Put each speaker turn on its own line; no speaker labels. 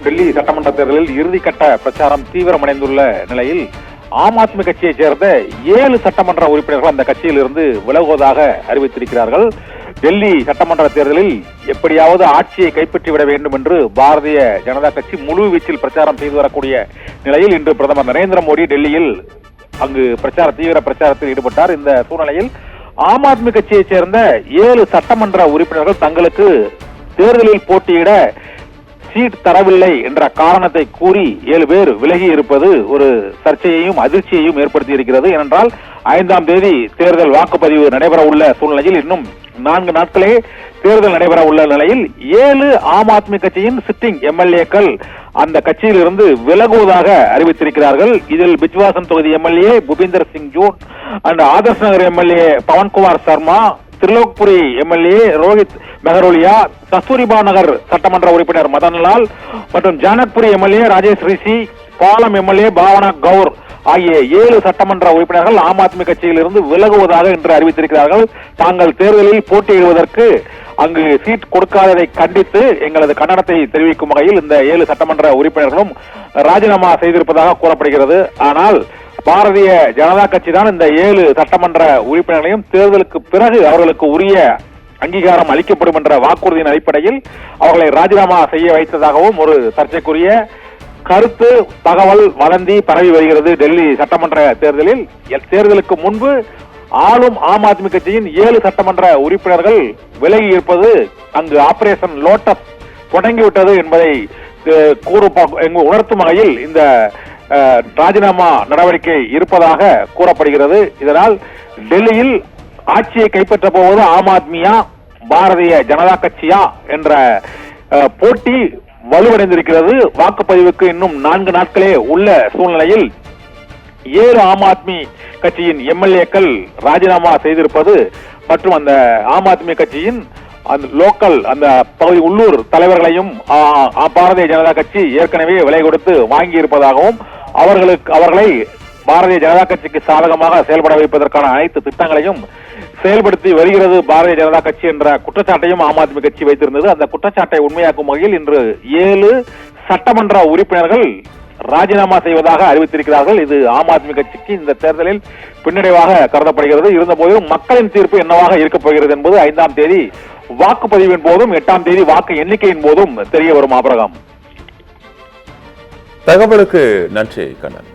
டெல்லி சட்டமன்ற தேர்தலில் இறுதிக்கட்ட பிரச்சாரம் தீவிரமடைந்துள்ள நிலையில் ஆம் ஆத்மி கட்சியைச் சேர்ந்த 7 சட்டமன்ற உறுப்பினர்கள் அந்த கட்சியில் இருந்து விலகுவதாக அறிவித்திருக்கிறார்கள். டெல்லி சட்டமன்ற தேர்தலில் எப்படியாவது ஆட்சியை கைப்பற்றிவிட வேண்டும் என்று பாரதிய ஜனதா கட்சி முழு வீச்சில் பிரச்சாரம் செய்து வரக்கூடிய நிலையில் இன்று பிரதமர் நரேந்திர மோடி டெல்லியில் அங்கு தீவிர பிரச்சாரத்தில் ஈடுபட்டார். இந்த சூழ்நிலையில் ஆம் ஆத்மி கட்சியைச் சேர்ந்த 7 சட்டமன்ற உறுப்பினர்கள் தங்களுக்கு தேர்தலில் போட்டியிட சீட் தரவில்லை என்ற காரணத்தை கூறி 7 பேர் விலகி இருப்பது ஒரு சர்ச்சையையும் அதிர்ச்சியையும் ஏற்படுத்தி இருக்கிறது. ஏனென்றால் 5ஆம் தேதி தேர்தல் வாக்குப்பதிவு நடைபெற உள்ள சூழ்நிலையில் இன்னும் 4 நாட்களே தேர்தல் நடைபெற உள்ள நிலையில் 7 ஆம் ஆத்மி கட்சியின் சிட்டிங் எம்எல்ஏக்கள் அந்த கட்சியில் இருந்து விலகுவதாக அறிவித்திருக்கிறார்கள். இதில் பிஜ்வாசன் தொகுதி MLA Bhupinder Singh Jood and Adarsh Nagar MLA Pawan Kumar Sharma, Trilokpuri MLA Rohit Mehrolia, Kasturba Nagar சட்டமன்ற உறுப்பினர் மதன்லால் மற்றும் ஜானக்புரி எம்எல்ஏ ராஜேஷ் ரிஷி, பாலம் எம்எல்ஏ பாவனா கவுர் ஆகிய 7 சட்டமன்ற உறுப்பினர்கள் ஆம் ஆத்மி கட்சியில் இருந்து விலகுவதாக இன்று அறிவித்திருக்கிறார்கள். தாங்கள் தேர்தலில் போட்டியிடுவதற்கு அங்கு சீட் கொடுக்காததை கண்டித்து எங்களது கண்டனத்தை தெரிவிக்கும் வகையில் இந்த 7 சட்டமன்ற உறுப்பினர்களும் ராஜினாமா செய்திருப்பதாக கூறப்படுகிறது. ஆனால் பாரதிய ஜனதா கட்சி தான் இந்த 7 சட்டமன்ற உறுப்பினர்களையும் தேர்தலுக்கு பிறகு அவர்களுக்கு உரிய அங்கீகாரம் அளிக்கப்படும் என்ற வாக்குறுதியின் அடிப்படையில் அவர்களை ராஜினாமா செய்ய வைத்ததாகவும் ஒரு சர்ச்சைக்குரிய கருத்து தகவல் வதந்தி பரவி வருகிறது. டெல்லி சட்டமன்ற தேர்தலுக்கு முன்பு ஆளும் ஆம் ஆத்மி கட்சியின் 7 சட்டமன்ற உறுப்பினர்கள் விலகி இருப்பது அங்கு ஆபரேஷன் லோட்டஸ் தொடங்கிவிட்டது என்பதை உணர்த்தும் வகையில் இந்த ராஜினாமா நடவடிக்கை இருப்பதாக கூறப்படுகிறது. இதனால் டெல்லியில் ஆட்சியை கைப்பற்ற போவது ஆம் ஆத்மியா பாரதிய ஜனதா கட்சியா என்ற போட்டி வலுவடைந்திருக்கிறது. வாக்குப்பதிவுக்கு இன்னும் 4 நாட்களே உள்ள சூழ்நிலையில் 7 ஆம் ஆத்மி கட்சியின் எம்எல்ஏக்கள் ராஜினாமா செய்திருப்பது மற்றும் அந்த ஆம் ஆத்மி கட்சியின் அந்த லோக்கல் அந்த பகுதி உள்ளூர் தலைவர்களையும் பாரதிய ஜனதா கட்சி ஏற்கனவே விலை கொடுத்து வாங்கி இருப்பதாகவும் அவர்களை பாரதிய ஜனதா கட்சிக்கு சாதகமாக செயல்பட வைப்பதற்கான அனைத்து திட்டங்களையும் செயல்படுத்தி வருகிறது பாரதிய ஜனதா கட்சி என்ற குற்றச்சாட்டையும் ஆம் ஆத்மி கட்சி வைத்திருந்தது. அந்த குற்றச்சாட்டை உண்மையாக்கும் வகையில் இன்று 7 சட்டமன்ற உறுப்பினர்கள் ராஜினாமா செய்வதாக அறிவித்திருக்கிறார்கள். இது ஆம் ஆத்மி கட்சிக்கு இந்த தேர்தலில் பின்னடைவாக கருதப்படுகிறது. இருந்தபோதும் மக்களின் தீர்ப்பு என்னவாக இருக்கப் போகிறது என்பது 5ஆம் தேதி வாக்குப்பதிவின் போதும் 8ஆம் தேதி வாக்கு எண்ணிக்கையின் போதும் தெரிய வரும். ஆபிரகாம்,
தகவலுக்கு நன்றி கண்ணன்.